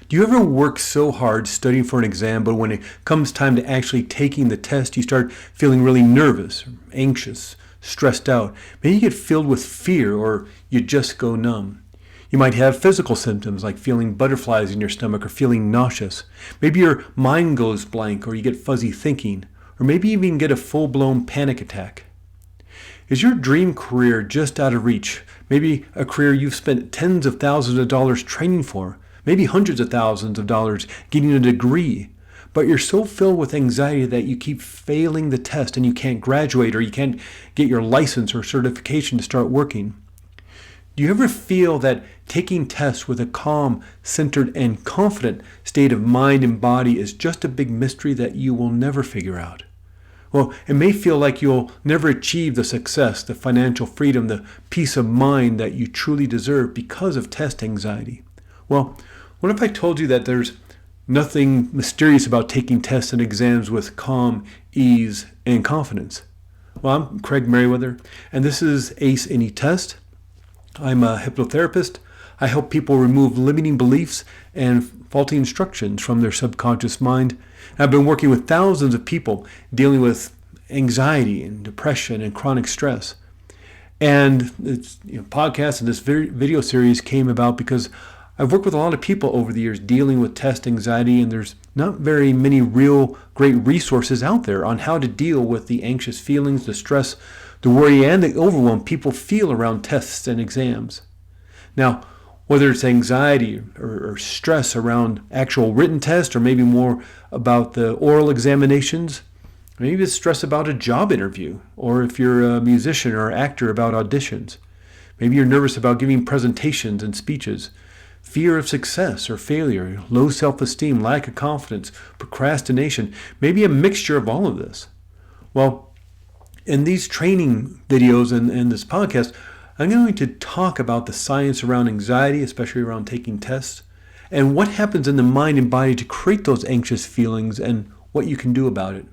Do you ever work so hard studying for an exam, but when it comes time to actually taking the test, you start feeling really nervous, anxious, stressed out? Maybe you get filled with fear, or you just go numb. You might have physical symptoms like feeling butterflies in your stomach or feeling nauseous. Maybe your mind goes blank, or you get fuzzy thinking, or maybe you even get a full-blown panic attack. Is your dream career just out of reach? Maybe a career you've spent tens of thousands of dollars training for, maybe hundreds of thousands of dollars getting a degree, but you're so filled with anxiety that you keep failing the test and you can't graduate, or you can't get your license or certification to start working. Do you ever feel that taking tests with a calm, centered, and confident state of mind and body is just a big mystery that you will never figure out? Well, it may feel like you'll never achieve the success, the financial freedom, the peace of mind that you truly deserve because of test anxiety. Well, what if I told you that there's nothing mysterious about taking tests and exams with calm, ease, and confidence? Well, I'm Craig Meriwether, and this is ACE Any Test. I'm a hypnotherapist. I help people remove limiting beliefs and faulty instructions from their subconscious mind. I've been working with thousands of people dealing with anxiety and depression and chronic stress. And this podcast and this video series came about because I've worked with a lot of people over the years dealing with test anxiety, and there's not very many real great resources out there on how to deal with the anxious feelings, the stress, the worry, and the overwhelm people feel around tests and exams. Now, whether it's anxiety or stress around actual written tests, or maybe more about the oral examinations, maybe it's stress about a job interview, or if you're a musician or actor, about auditions. Maybe you're nervous about giving presentations and speeches, fear of success or failure, low self-esteem, lack of confidence, procrastination, maybe a mixture of all of this. Well, in these training videos and this podcast, I'm going to talk about the science around anxiety, especially around taking tests, and what happens in the mind and body to create those anxious feelings and what you can do about it.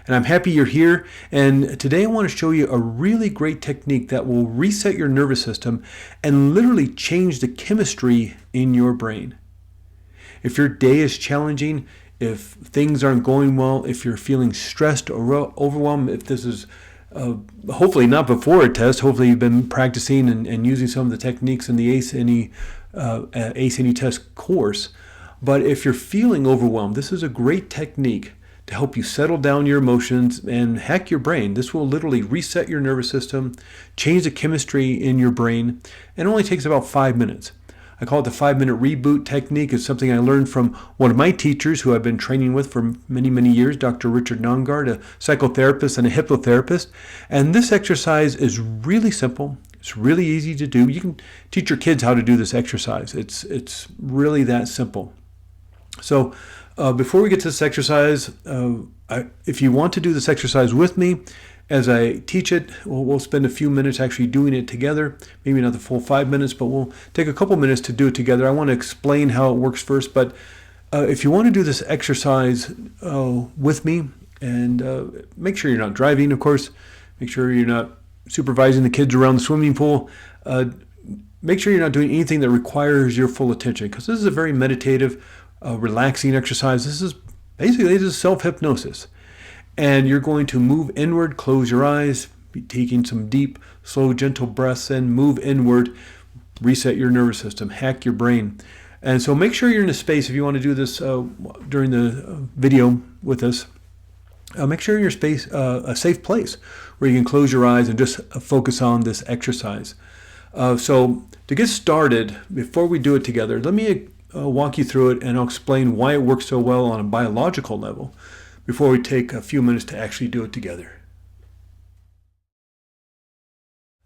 And I'm happy you're here, and today I want to show you a really great technique that will reset your nervous system and literally change the chemistry in your brain. If your day is challenging, if things aren't going well, if you're feeling stressed or overwhelmed, if this is hopefully not before a test, hopefully you've been practicing and using some of the techniques in the ACE Any Test course. But if you're feeling overwhelmed, this is a great technique to help you settle down your emotions and hack your brain. This will literally reset your nervous system, change the chemistry in your brain, and it only takes about 5 minutes. I call it the 5-minute reboot technique. It's something I learned from one of my teachers who I've been training with for many, many years, Dr. Richard Nongard, a psychotherapist and a hypnotherapist. And this exercise is really simple. It's really easy to do. You can teach your kids how to do this exercise. It's really that simple. So before we get to this exercise, if you want to do this exercise with me, as I teach it, we'll spend a few minutes actually doing it together. Maybe not the full 5 minutes, but we'll take a couple minutes to do it together. I want to explain how it works first, but if you want to do this exercise with me, and make sure you're not driving, of course, make sure you're not supervising the kids around the swimming pool, make sure you're not doing anything that requires your full attention, because this is a very meditative, relaxing exercise. This is self-hypnosis. And you're going to move inward, close your eyes, be taking some deep, slow, gentle breaths in, move inward, reset your nervous system, hack your brain. And so make sure you're in a space, if you want to do this during the video with us, make sure you're a safe place where you can close your eyes and just focus on this exercise. So to get started, before we do it together, let me walk you through it, and I'll explain why it works so well on a biological level before we take a few minutes to actually do it together.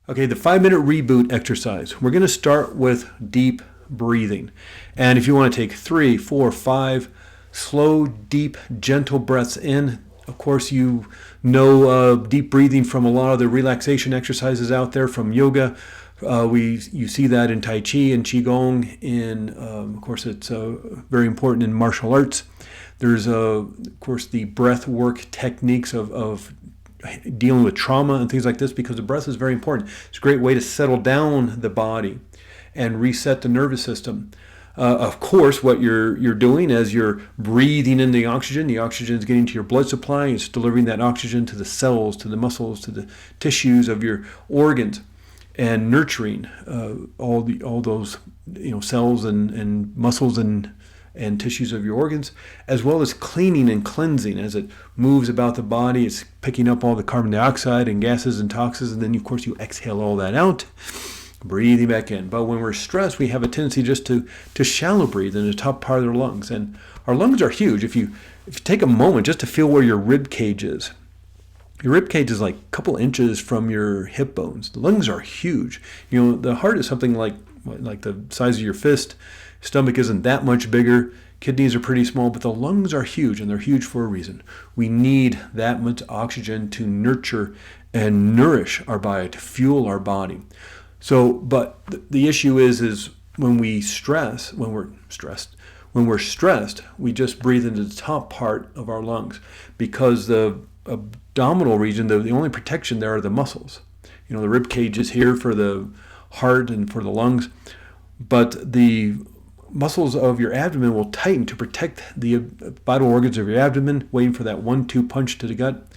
Okay, the 5-minute reboot exercise. We're going to start with deep breathing. And if you want to take 3, 4, 5 slow, deep, gentle breaths in, of course you know deep breathing from a lot of the relaxation exercises out there from yoga. You see that in Tai Chi and Qigong. Of course, it's very important in martial arts. There's, of course, the breath work techniques of dealing with trauma and things like this, because the breath is very important. It's a great way to settle down the body and reset the nervous system. Of course, what you're doing as you're breathing in the oxygen is getting to your blood supply. It's delivering that oxygen to the cells, to the muscles, to the tissues of your organs, and nurturing all those cells and muscles and tissues of your organs, as well as cleaning and cleansing as it moves about the body. It's picking up all the carbon dioxide and gases and toxins, and then of course you exhale all that out, breathing back in. But when we're stressed, we have a tendency just to shallow breathe in the top part of our lungs. And our lungs are huge. If you take a moment just to feel where your rib cage is, your rib cage is like a couple inches from your hip bones. The lungs are huge. The heart is something like the size of your fist. Stomach isn't that much bigger. Kidneys are pretty small, but the lungs are huge, and they're huge for a reason. We need that much oxygen to nurture and nourish our body, to fuel our body. So, but the issue is when we're stressed, we just breathe into the top part of our lungs, because the abdominal region, the only protection there are the muscles. The rib cage is here for the heart and for the lungs, but the muscles of your abdomen will tighten to protect the vital organs of your abdomen, waiting for that 1-2 punch to the gut.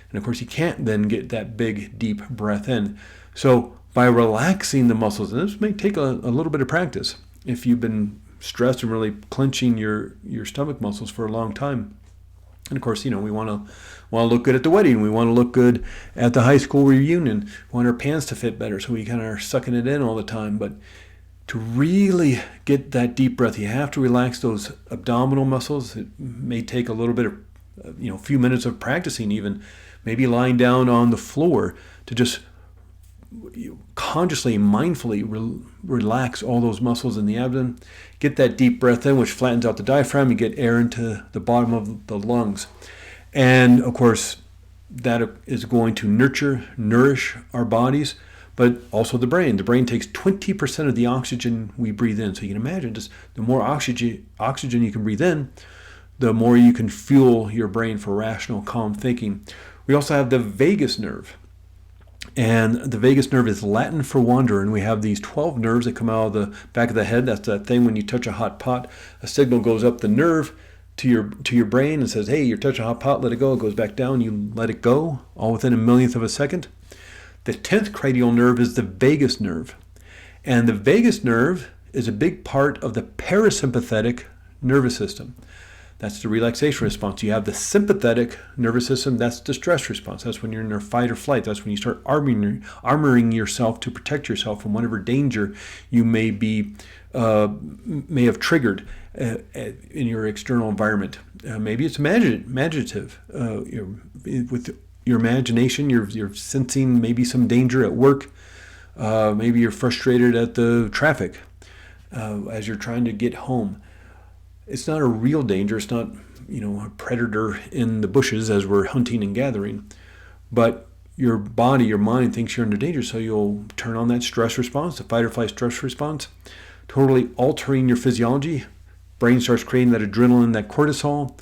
And of course, you can't then get that big, deep breath in. So by relaxing the muscles, and this may take a little bit of practice if you've been stressed and really clenching your stomach muscles for a long time. And of course, we want to look good at the wedding. We want to look good at the high school reunion. We want our pants to fit better, so we kind of are sucking it in all the time. But to really get that deep breath, you have to relax those abdominal muscles. It may take a little bit of, a few minutes of practicing, even maybe lying down on the floor to just consciously, mindfully relax all those muscles in the abdomen. Get that deep breath in, which flattens out the diaphragm. You get air into the bottom of the lungs. And of course, that is going to nourish our bodies, but also the brain. The brain takes 20% of the oxygen we breathe in. So you can imagine, just the more oxygen you can breathe in, the more you can fuel your brain for rational, calm thinking. We also have the vagus nerve. And the vagus nerve is Latin for wanderer. And we have these 12 nerves that come out of the back of the head. That's that thing when you touch a hot pot, a signal goes up the nerve to your brain and says, hey, you're touching a hot pot, let it go. It goes back down, you let it go, all within a millionth of a second. The 10th cranial nerve is the vagus nerve. And the vagus nerve is a big part of the parasympathetic nervous system. That's the relaxation response. You have the sympathetic nervous system. That's the stress response. That's when you're in a fight or flight. That's when you start armoring yourself to protect yourself from whatever danger you may have triggered in your external environment. Maybe it's imaginative. With your imagination, you're sensing maybe some danger at work. Maybe you're frustrated at the traffic as you're trying to get home. It's not a real danger. It's not, a predator in the bushes as we're hunting and gathering. But your body, your mind thinks you're under danger, so you'll turn on that stress response, the fight or flight stress response, totally altering your physiology. Brain starts creating that adrenaline, that cortisol.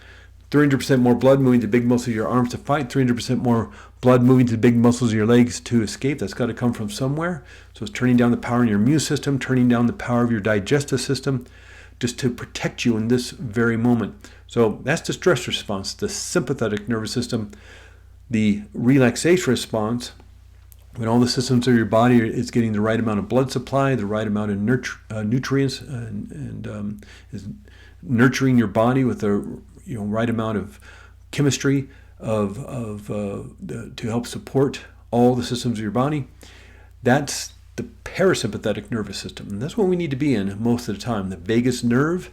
300% more blood moving to the big muscles of your arms to fight, 300% more blood moving to the big muscles of your legs to escape. That's got to come from somewhere. So it's turning down the power in your immune system, turning down the power of your digestive system, just to protect you in this very moment. So that's the stress response, the sympathetic nervous system. The relaxation response, when all the systems of your body is getting the right amount of blood supply, the right amount of nutrients, and is nurturing your body with the right amount of chemistry to help support all the systems of your body. That's the parasympathetic nervous system. And that's what we need to be in most of the time. The vagus nerve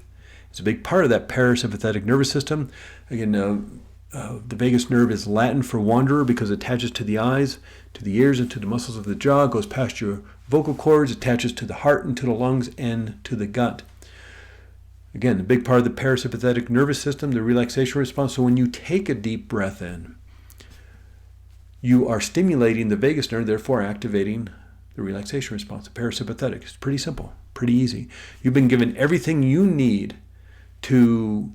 is a big part of that parasympathetic nervous system. Again, the vagus nerve is Latin for wanderer because it attaches to the eyes, to the ears, and to the muscles of the jaw, goes past your vocal cords, attaches to the heart and to the lungs and to the gut. Again, a big part of the parasympathetic nervous system, the relaxation response. So when you take a deep breath in, you are stimulating the vagus nerve, therefore activating the relaxation response, the parasympathetic. It's pretty simple, pretty easy. You've been given everything you need to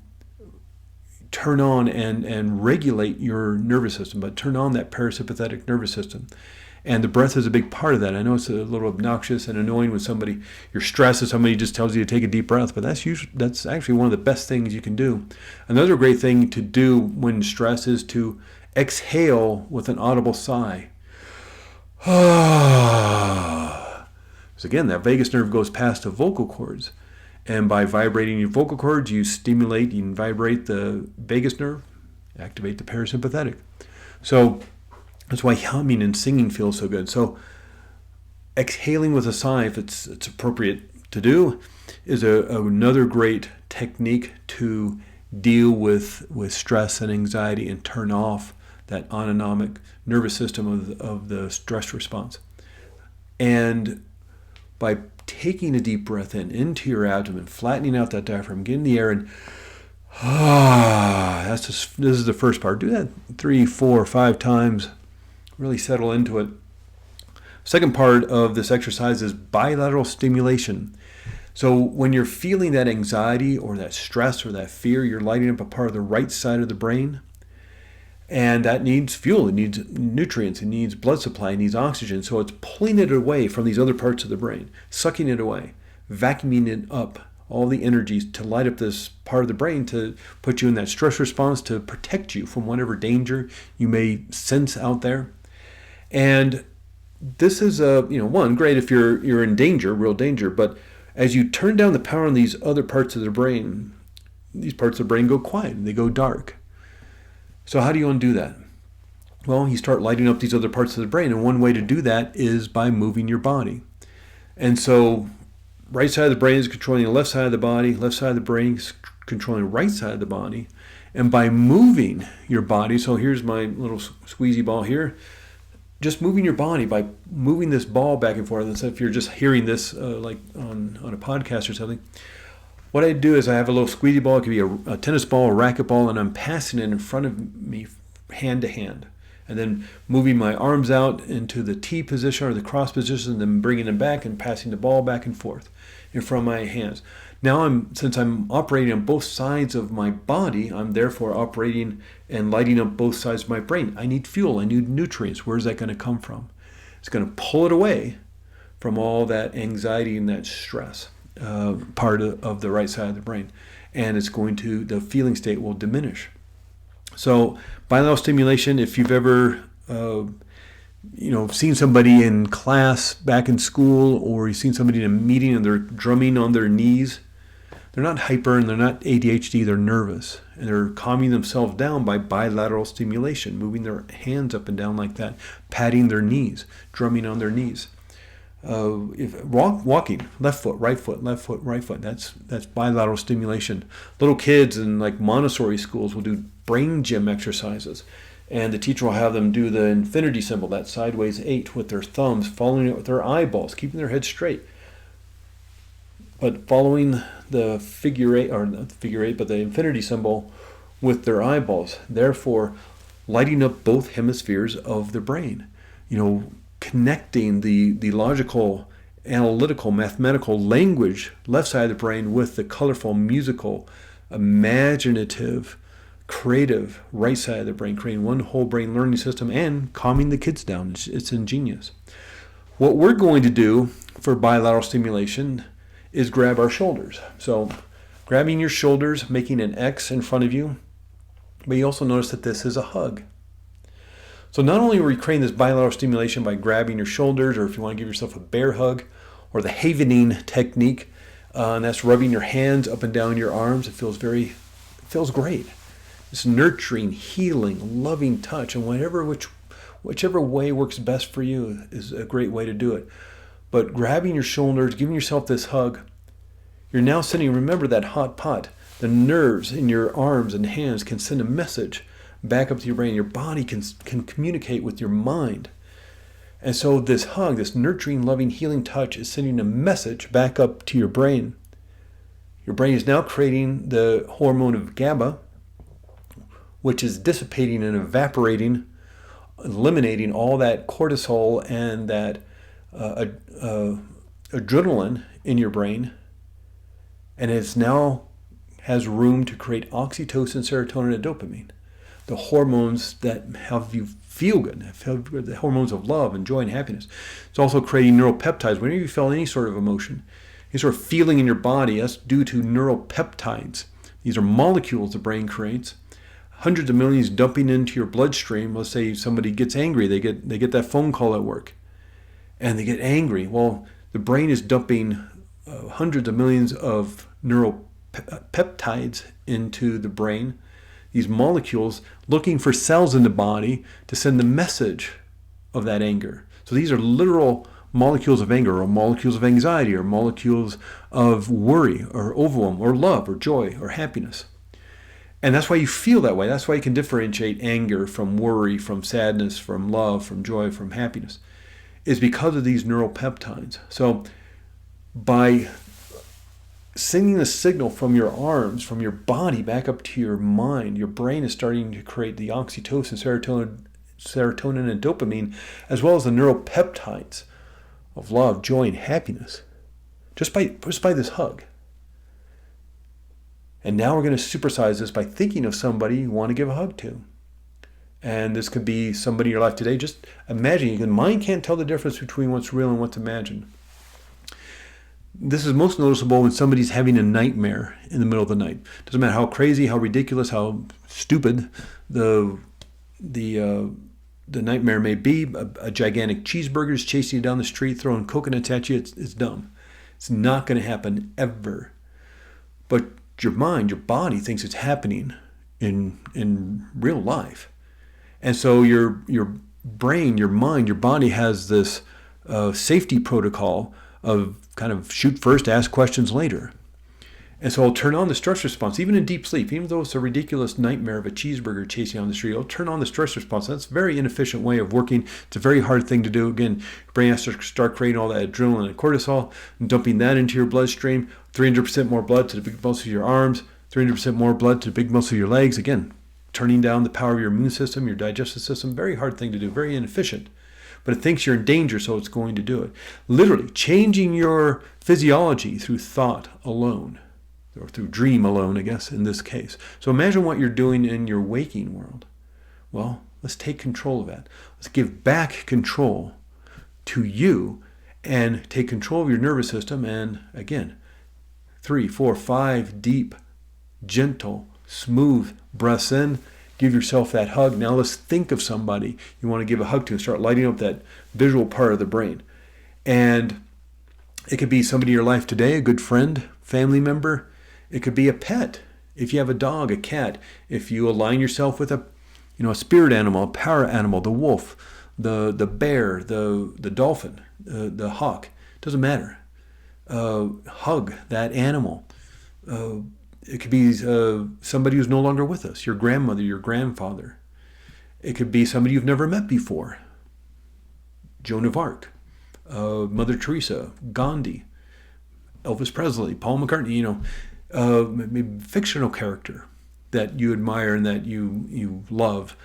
turn on and regulate your nervous system, but turn on that parasympathetic nervous system. And the breath is a big part of that. I know it's a little obnoxious and annoying when you're stressed and somebody just tells you to take a deep breath, but that's actually one of the best things you can do. Another great thing to do when stressed is to exhale with an audible sigh. So again, that vagus nerve goes past the vocal cords. And by vibrating your vocal cords, you stimulate and vibrate the vagus nerve, activate the parasympathetic. So that's why humming and singing feels so good. So exhaling with a sigh, if it's appropriate to do, is another great technique to deal with stress and anxiety and turn off that autonomic nervous system of the stress response. And by taking a deep breath into your abdomen, flattening out that diaphragm, getting the air in, this is the first part. Do that 3, 4, 5 times. Really settle into it. Second part of this exercise is bilateral stimulation. So when you're feeling that anxiety or that stress or that fear, you're lighting up a part of the right side of the brain. And that needs fuel, it needs nutrients, it needs blood supply, it needs oxygen. So it's pulling it away from these other parts of the brain, sucking it away, vacuuming it up, all the energies to light up this part of the brain to put you in that stress response to protect you from whatever danger you may sense out there. And this is one, great if you're in danger, real danger, but as you turn down the power on these other parts of the brain, these parts of the brain go quiet, they go dark. So how do you undo that? Well, you start lighting up these other parts of the brain, and one way to do that is by moving your body. And so right side of the brain is controlling the left side of the body, left side of the brain is controlling the right side of the body. And by moving your body, so here's my little squeezy ball here, just moving your body by moving this ball back and forth. And so if you're just hearing this like on a podcast or something, what I do is I have a little squeezy ball. It could be a tennis ball, a racquetball, and I'm passing it in front of me hand to hand. And then moving my arms out into the T position or the cross position, and then bringing them back and passing the ball back and forth in front of my hands. Now, since I'm operating on both sides of my body, I'm therefore operating and lighting up both sides of my brain. I need fuel. I need nutrients. Where's that going to come from? It's going to pull it away from all that anxiety and that stress. Part of the right side of the brain, and the feeling state will diminish. So bilateral stimulation, if you've ever seen somebody in class back in school, or you've seen somebody in a meeting and they're drumming on their knees, they're not hyper and they're not ADHD, they're nervous, and they're calming themselves down by bilateral stimulation, moving their hands up and down like that, patting their knees, drumming on their knees. Walking, left foot, right foot, left foot, right foot. That's bilateral stimulation. Little kids in like Montessori schools will do brain gym exercises, and the teacher will have them do the infinity symbol, that sideways 8, with their thumbs, following it with their eyeballs, keeping their head straight, but following the figure 8, or not the figure 8, but the infinity symbol with their eyeballs. Therefore, lighting up both hemispheres of the brain. Connecting the logical, analytical, mathematical language, left side of the brain, with the colorful, musical, imaginative, creative, right side of the brain, creating one whole brain learning system and calming the kids down. It's ingenious. What we're going to do for bilateral stimulation is grab our shoulders. So grabbing your shoulders, making an X in front of you, but you also notice that this is a hug. So not only are we creating this bilateral stimulation by grabbing your shoulders, or if you want to give yourself a bear hug, or the havening technique, and that's rubbing your hands up and down your arms. It feels great. It's nurturing, healing, loving touch, and whichever way works best for you is a great way to do it. But grabbing your shoulders, giving yourself this hug, you're now sending, remember that hot pot, the nerves in your arms and hands can send a message back up to your brain. Your body can communicate with your mind. And so this hug, this nurturing, loving, healing touch is sending a message back up to your brain. Your brain is now creating the hormone of GABA, which is dissipating and evaporating, eliminating all that cortisol and that adrenaline in your brain. And it's now has room to create oxytocin, serotonin, and dopamine. the hormones that have you feel good, the hormones of love and joy and happiness. It's also creating neuropeptides. Whenever you feel any sort of emotion, any sort of feeling in your body, that's due to neuropeptides. These are molecules the brain creates. Hundreds of millions dumping into your bloodstream. Let's say somebody gets angry. They get that phone call at work, and they get angry. Well, the brain is dumping hundreds of millions of neuropeptides into the brain. These molecules looking for cells in the body to send the message of that anger. So these are literal molecules of anger, or molecules of anxiety, or molecules of worry, or overwhelm, or love, or joy, or happiness. And that's why you feel that way. That's why you can differentiate anger from worry, from sadness, from love, from joy, from happiness, is because of these neuropeptides. So by sending the signal from your arms, from your body back up to your mind, your brain is starting to create the oxytocin, serotonin, and dopamine, as well as the neuropeptides of love, joy, and happiness, just by this hug. And now we're going to supersize this by thinking of somebody you want to give a hug to. And this could be somebody in your life today. Just imagine. Your mind can't tell the difference between what's real and what's imagined. This is most noticeable when somebody's having a nightmare in the middle of the night. Doesn't matter how crazy, how ridiculous, how stupid the nightmare may be. A gigantic cheeseburger is chasing you down the street, throwing coconuts at you. It's dumb. It's not going to happen ever. But your mind, your body thinks it's happening in real life. And so your brain, your mind, your body has this safety protocol of kind of shoot first, ask questions later. And so I'll turn on the stress response, even in deep sleep, even though it's a ridiculous nightmare of a cheeseburger chasing you on the street, I'll turn on the stress response. That's a very inefficient way of working. It's a very hard thing to do. Again, your brain has to start creating all that adrenaline and cortisol and dumping that into your bloodstream. 300% more blood to the big muscles of your arms, 300% more blood to the big muscles of your legs. Again, turning down the power of your immune system, your digestive system. Very hard thing to do, very inefficient. But it thinks you're in danger, so it's going to do it. Literally changing your physiology through thought alone, or through dream alone, I guess, in this case. So imagine what you're doing in your waking world. Well, let's take control of that. Let's give back control to you and take control of your nervous system. And again, 3, 4, 5 deep, gentle, smooth breaths in. Give yourself that hug. Now let's think of somebody you want to give a hug to and start lighting up that visual part of the brain. And it could be somebody in your life today, a good friend, family member. It could be a pet. If you have a dog, a cat, if you align yourself with a spirit animal, a power animal, the wolf, the bear, the dolphin, the hawk, doesn't matter. Hug that animal. It could be somebody who's no longer with us, your grandmother, your grandfather. It could be somebody you've never met before. Joan of Arc, Mother Teresa, Gandhi, Elvis Presley, Paul McCartney, maybe fictional character that you admire and that you love.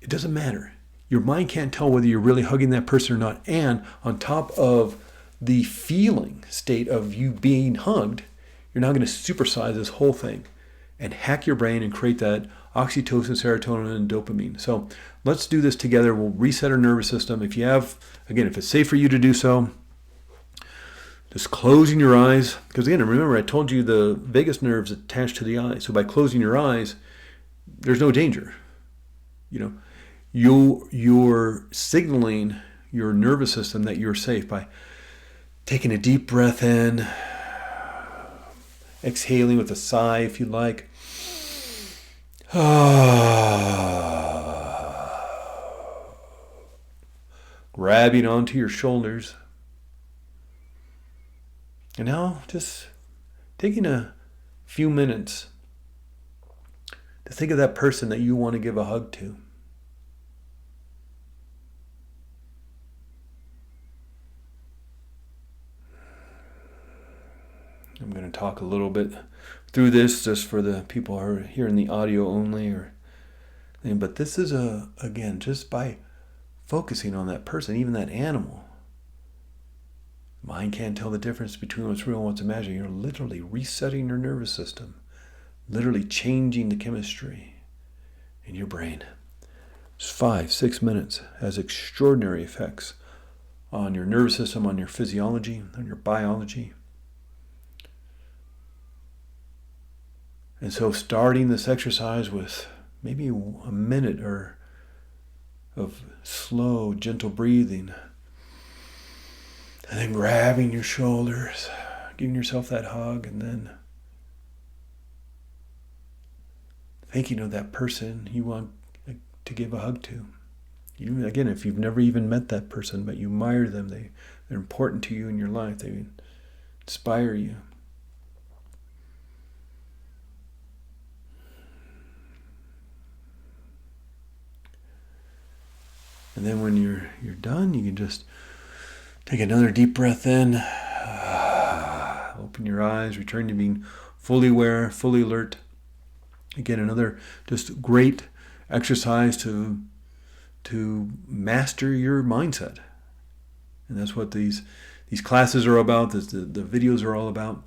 It doesn't matter. Your mind can't tell whether you're really hugging that person or not. And on top of the feeling state of you being hugged, you're now going to supersize this whole thing and hack your brain and create that oxytocin, serotonin, and dopamine. So let's do this together. We'll reset our nervous system. If it's safe for you to do so, just closing your eyes. Because again, remember I told you the vagus nerve is attached to the eye. So by closing your eyes, there's no danger. You're signaling your nervous system that you're safe by taking a deep breath in, exhaling with a sigh if you like. Grabbing onto your shoulders. And now just taking a few minutes to think of that person that you want to give a hug to. I'm going to talk a little bit through this just for the people who are hearing the audio only. But this is, again, just by focusing on that person, even that animal. Mind can't tell the difference between what's real and what's imagined. You're literally resetting your nervous system, literally changing the chemistry. in your brain. Just 5-6 minutes has extraordinary effects on your nervous system, on your physiology, on your biology. And so starting this exercise with maybe a minute or of slow, gentle breathing, and then grabbing your shoulders, giving yourself that hug, and then thinking of that person you want to give a hug to. You, again, if you've never even met that person, but you admire them, they're important to you in your life, they inspire you. And then when you're done, you can just take another deep breath in, open your eyes, return to being fully aware, fully alert. Again, another just great exercise to master your mindset. And that's what these classes are about, the videos are all about.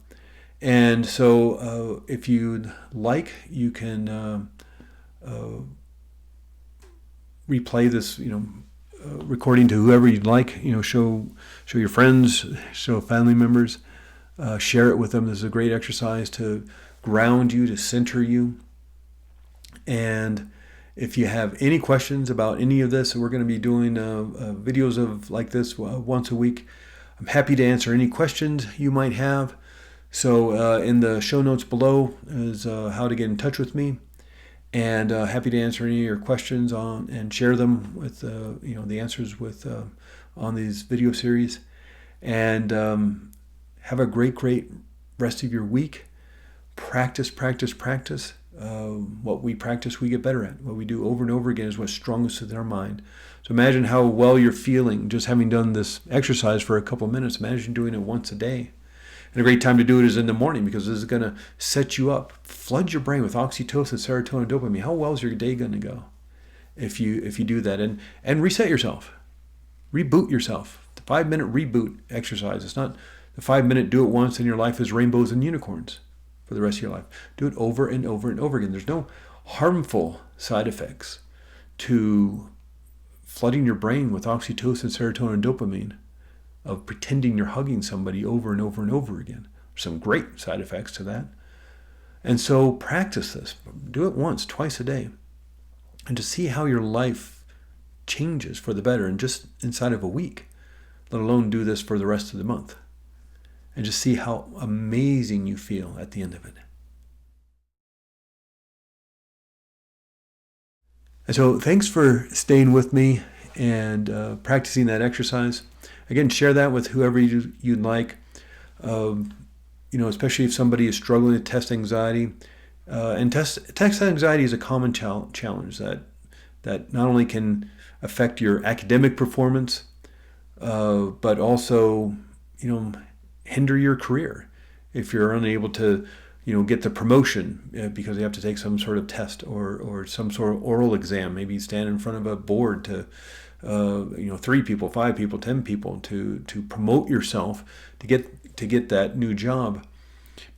And so if you'd like, you can replay this, recording to whoever you'd like. Show your friends, show family members, share it with them. This is a great exercise to ground you, to center you. And if you have any questions about any of this, we're going to be doing videos of like this once a week. I'm happy to answer any questions you might have. So in the show notes below is how to get in touch with me. And happy to answer any of your questions on and share them with the answers with on these video series. And have a great rest of your week. Practice. What we practice, we get better at. What we do over and over again is what's strongest in our mind. So imagine how well you're feeling just having done this exercise for a couple of minutes. Imagine doing it once a day. And a great time to do it is in the morning, because this is going to set you up, flood your brain with oxytocin, serotonin, dopamine. How well is your day going to go if you do that? And reset yourself. Reboot yourself. The 5-minute reboot exercise. It's not the 5-minute do it once and your life is rainbows and unicorns for the rest of your life. Do it over and over and over again. There's no harmful side effects to flooding your brain with oxytocin, serotonin, and dopamine, of pretending you're hugging somebody over and over and over again. There's some great side effects to that. And so practice this. Do it once, twice a day. And to see how your life changes for the better, and just inside of a week, let alone do this for the rest of the month. And just see how amazing you feel at the end of it. And so thanks for staying with me and practicing that exercise. Again, share that with whoever you'd like. Especially if somebody is struggling with test anxiety. And test anxiety is a common challenge that not only can affect your academic performance, but also, hinder your career if you're unable to, get the promotion because you have to take some sort of test or some sort of oral exam. Maybe you stand in front of a board to 3 people, 5 people, 10 people to promote yourself to get that new job.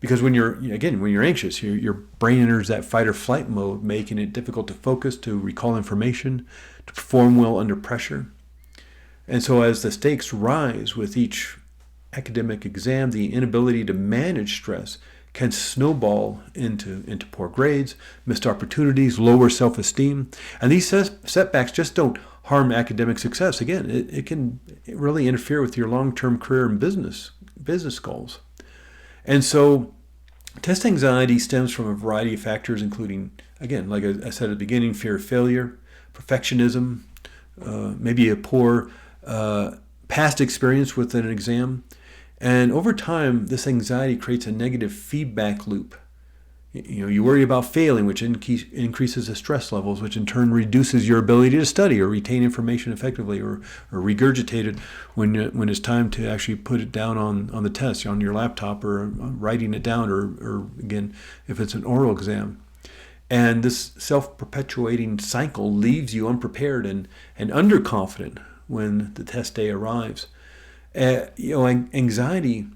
Because when you're anxious, your brain enters that fight or flight mode, making it difficult to focus, to recall information, to perform well under pressure. And so as the stakes rise with each academic exam, the inability to manage stress can snowball into poor grades, missed opportunities, lower self-esteem. And these setbacks just don't harm academic success. Again, it can really interfere with your long-term career and business goals. And so test anxiety stems from a variety of factors, including, again, like I said at the beginning, fear of failure, perfectionism, maybe a poor past experience with an exam. And over time, this anxiety creates a negative feedback loop. You worry about failing, which increases the stress levels, which in turn reduces your ability to study or retain information effectively, or regurgitate it when it's time to actually put it down on the test, on your laptop, or writing it down, or again, if it's an oral exam. And this self-perpetuating cycle leaves you unprepared and underconfident when the test day arrives. Anxiety,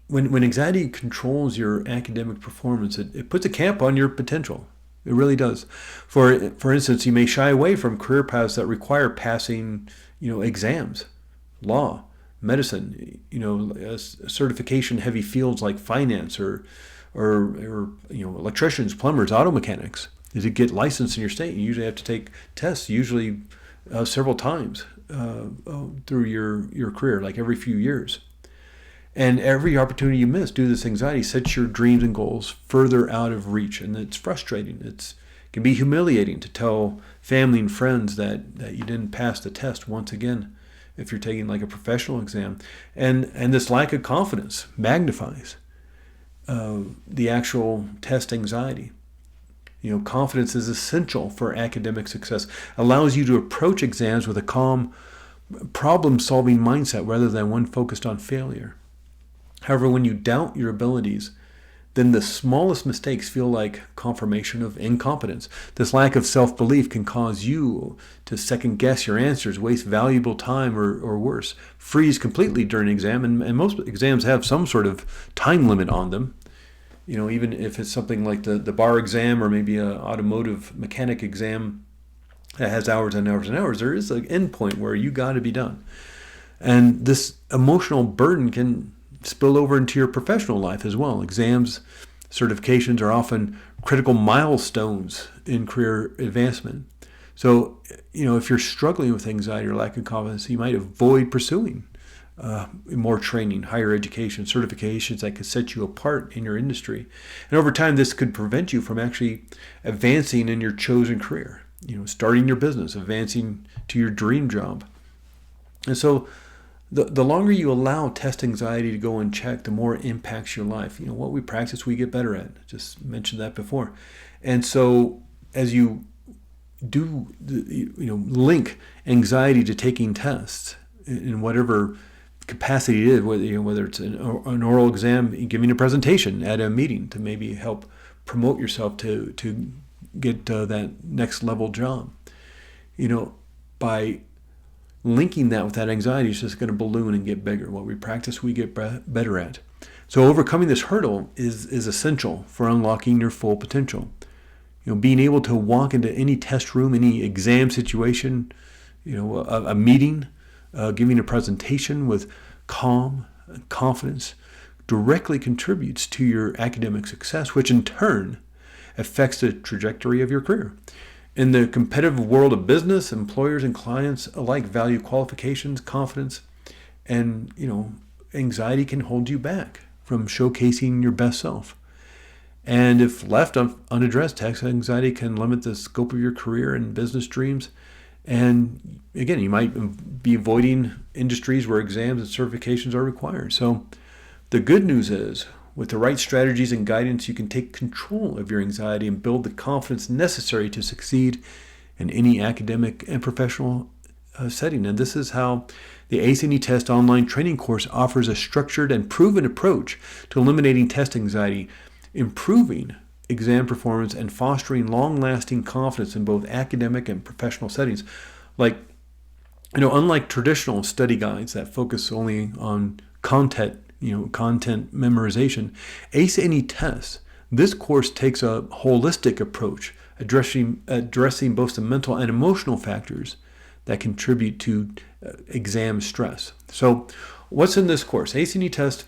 when anxiety controls your academic performance, it puts a cap on your potential. It really does. For instance, you may shy away from career paths that require passing, exams, law, medicine, certification-heavy fields like finance or electricians, plumbers, auto mechanics. To get licensed in your state, you usually have to take tests, usually several times through your career, like every few years. And every opportunity you miss due to this anxiety sets your dreams and goals further out of reach. And it's frustrating. It can be humiliating to tell family and friends that you didn't pass the test once again if you're taking like a professional exam. And this lack of confidence magnifies the actual test anxiety. Confidence is essential for academic success. Allows you to approach exams with a calm, problem-solving mindset rather than one focused on failure. However, when you doubt your abilities, then the smallest mistakes feel like confirmation of incompetence. This lack of self-belief can cause you to second-guess your answers, waste valuable time, or worse, freeze completely during an exam. And most exams have some sort of time limit on them. Even if it's something like the bar exam or maybe an automotive mechanic exam that has hours and hours and hours, there is an end point where you got to be done. And this emotional burden can spill over into your professional life as well. Exams, certifications are often critical milestones in career advancement. So, if you're struggling with anxiety or lack of confidence, you might avoid pursuing more training, higher education, certifications that could set you apart in your industry. And over time, this could prevent you from actually advancing in your chosen career, starting your business, advancing to your dream job. And so the longer you allow test anxiety to go unchecked, the more it impacts your life. What we practice, we get better at. Just mentioned that before. And so as you do, link anxiety to taking tests in whatever capacity it is, whether it's an oral exam, giving a presentation at a meeting to maybe help promote yourself to get that next level job. By linking that with that anxiety, it's just going to balloon and get bigger. What we practice, we get better at. So overcoming this hurdle is essential for unlocking your full potential. Being able to walk into any test room, any exam situation, a meeting, giving a presentation with calm and confidence directly contributes to your academic success, which in turn affects the trajectory of your career. In the competitive world of business, employers and clients alike value qualifications, confidence, and anxiety can hold you back from showcasing your best self. And if left unaddressed, test anxiety can limit the scope of your career and business dreams. And again, you might be avoiding industries where exams and certifications are required. So the good news is, with the right strategies and guidance, you can take control of your anxiety and build the confidence necessary to succeed in any academic and professional setting. And this is how the ACE&E Test online training course offers a structured and proven approach to eliminating test anxiety, improving exam performance, and fostering long-lasting confidence in both academic and professional settings. Unlike traditional study guides that focus only on content memorization, ACE&E Test, this course takes a holistic approach, addressing both the mental and emotional factors that contribute to exam stress. So what's in this course? ACE&E Test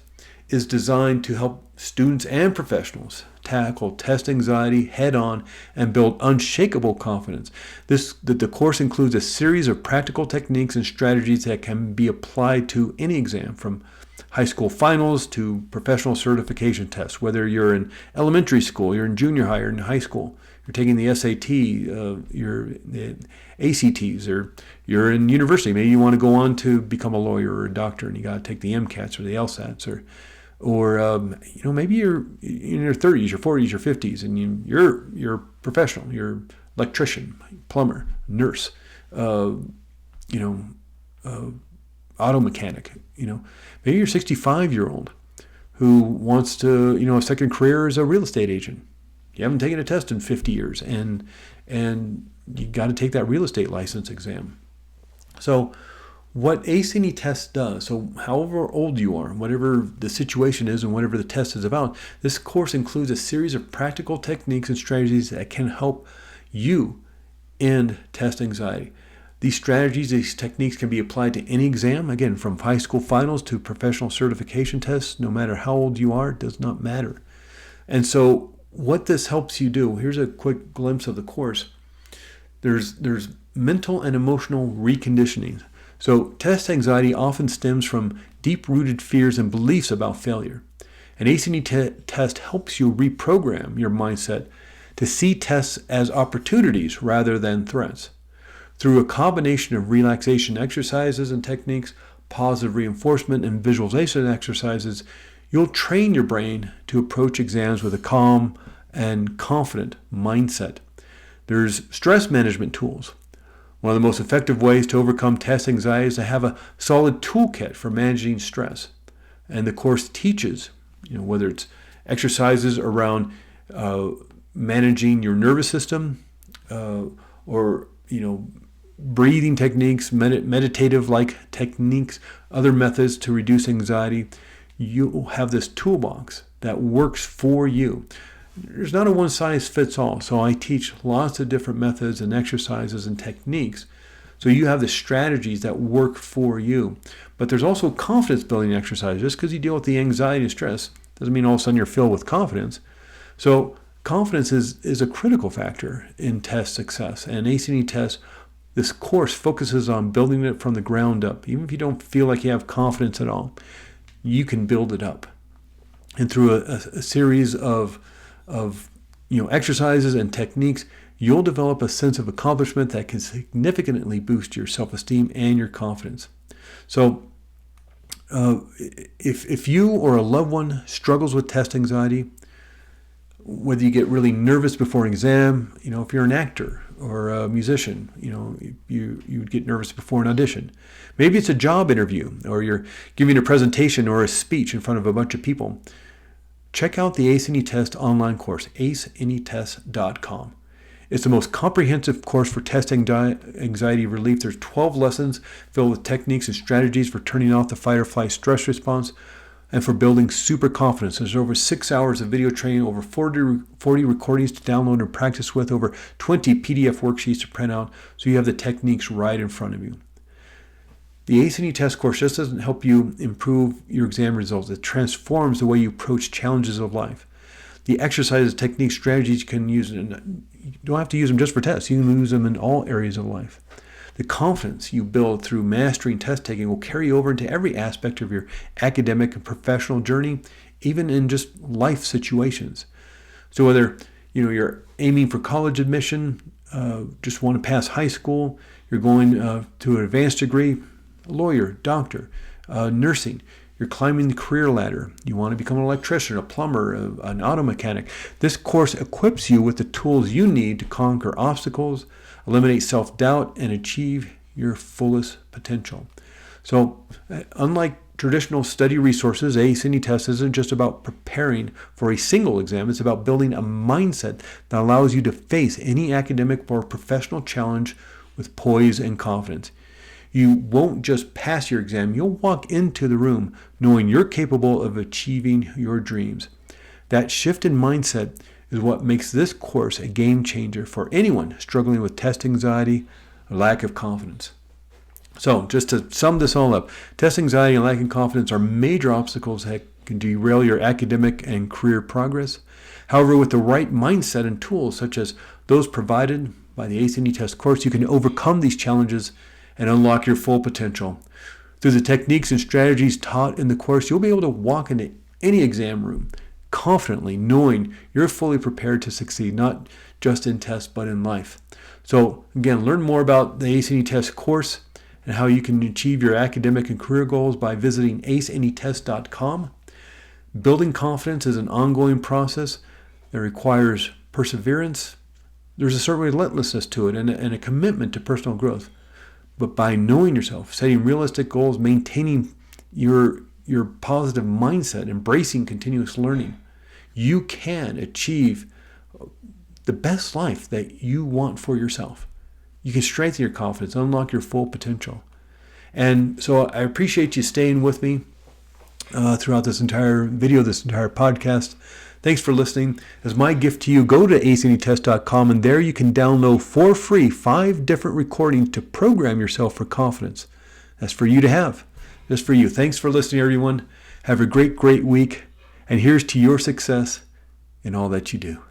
is designed to help students and professionals tackle test anxiety head-on and build unshakable confidence. The course includes a series of practical techniques and strategies that can be applied to any exam, from high school finals to professional certification tests. Whether you're in elementary school, you're in junior high, or in high school, you're taking the SAT, the ACTs, or you're in university. Maybe you want to go on to become a lawyer or a doctor, and you got to take the MCATs or the LSATs, or maybe you're in your 30s, your 40s, your 50s, and you're professional. You're electrician, plumber, nurse, auto mechanic. Maybe you're a 65-year-old who wants to, a second career as a real estate agent. You haven't taken a test in 50 years, and you got to take that real estate license exam. So What ACE test does, so however old you are, whatever the situation is and whatever the test is about, this course includes a series of practical techniques and strategies that can help you end test anxiety. These strategies, these techniques can be applied to any exam, again, from high school finals to professional certification tests, no matter how old you are, it does not matter. And so what this helps you do, here's a quick glimpse of the course. There's mental and emotional reconditioning. So test anxiety often stems from deep-rooted fears and beliefs about failure. An ACE test helps you reprogram your mindset to see tests as opportunities rather than threats. Through a combination of relaxation exercises and techniques, positive reinforcement, and visualization exercises, you'll train your brain to approach exams with a calm and confident mindset. There's stress management tools. One of the most effective ways to overcome test anxiety is to have a solid toolkit for managing stress. And the course teaches, whether it's exercises around managing your nervous system or, breathing techniques, meditative-like techniques, other methods to reduce anxiety. You'll have this toolbox that works for you. There's not a one-size-fits-all, so I teach lots of different methods and exercises and techniques. So you have the strategies that work for you. But there's also confidence-building exercises. Just because you deal with the anxiety and stress doesn't mean all of a sudden you're filled with confidence. So confidence is a critical factor in test success. And ACE test, this course focuses on building it from the ground up. Even if you don't feel like you have confidence at all, you can build it up. And through a series of exercises and techniques, you'll develop a sense of accomplishment that can significantly boost your self-esteem and your confidence. So if you or a loved one struggles with test anxiety, whether you get really nervous before an exam, if you're an actor or a musician, you'd get nervous before an audition. Maybe it's a job interview or you're giving a presentation or a speech in front of a bunch of people. Check out the ACE Test online course, aceanytest.com. It's the most comprehensive course for test anxiety relief. There's 12 lessons filled with techniques and strategies for turning off the fight or flight stress response and for building super confidence. There's over 6 hours of video training, over 40 recordings to download and practice with, over 20 PDF worksheets to print out, so you have the techniques right in front of you. The ACE test course just doesn't help you improve your exam results. It transforms the way you approach challenges of life. The exercises, techniques, strategies you can use, and you don't have to use them just for tests. You can use them in all areas of life. The confidence you build through mastering test taking will carry over into every aspect of your academic and professional journey, even in just life situations. So whether you're aiming for college admission, just want to pass high school, you're going to an advanced degree, a lawyer, doctor, nursing, you're climbing the career ladder, you want to become an electrician, a plumber, an auto mechanic. This course equips you with the tools you need to conquer obstacles, eliminate self-doubt, and achieve your fullest potential. So, unlike traditional study resources, ACE test isn't just about preparing for a single exam. It's about building a mindset that allows you to face any academic or professional challenge with poise and confidence. You won't just pass your exam, you'll walk into the room knowing you're capable of achieving your dreams. That shift in mindset is what makes this course a game changer for anyone struggling with test anxiety or lack of confidence. So, just to sum this all up, test anxiety and lack of confidence are major obstacles that can derail your academic and career progress. However, with the right mindset and tools, such as those provided by the ACE test course, you can overcome these challenges and unlock your full potential. Through the techniques and strategies taught in the course, you'll be able to walk into any exam room confidently, knowing you're fully prepared to succeed, not just in tests, but in life. So again, learn more about the ACE test course and how you can achieve your academic and career goals by visiting aceanytest.com. Building confidence is an ongoing process that requires perseverance. There's a certain relentlessness to it and a commitment to personal growth. But by knowing yourself, setting realistic goals, maintaining your positive mindset, embracing continuous learning, you can achieve the best life that you want for yourself. You can strengthen your confidence, unlock your full potential. And so I appreciate you staying with me throughout this entire video, this entire podcast. Thanks for listening. As my gift to you, go to acndtest.com, and there you can download for free 5 different recordings to program yourself for confidence. That's for you to have, just for you. Thanks for listening, everyone. Have a great, great week, and here's to your success in all that you do.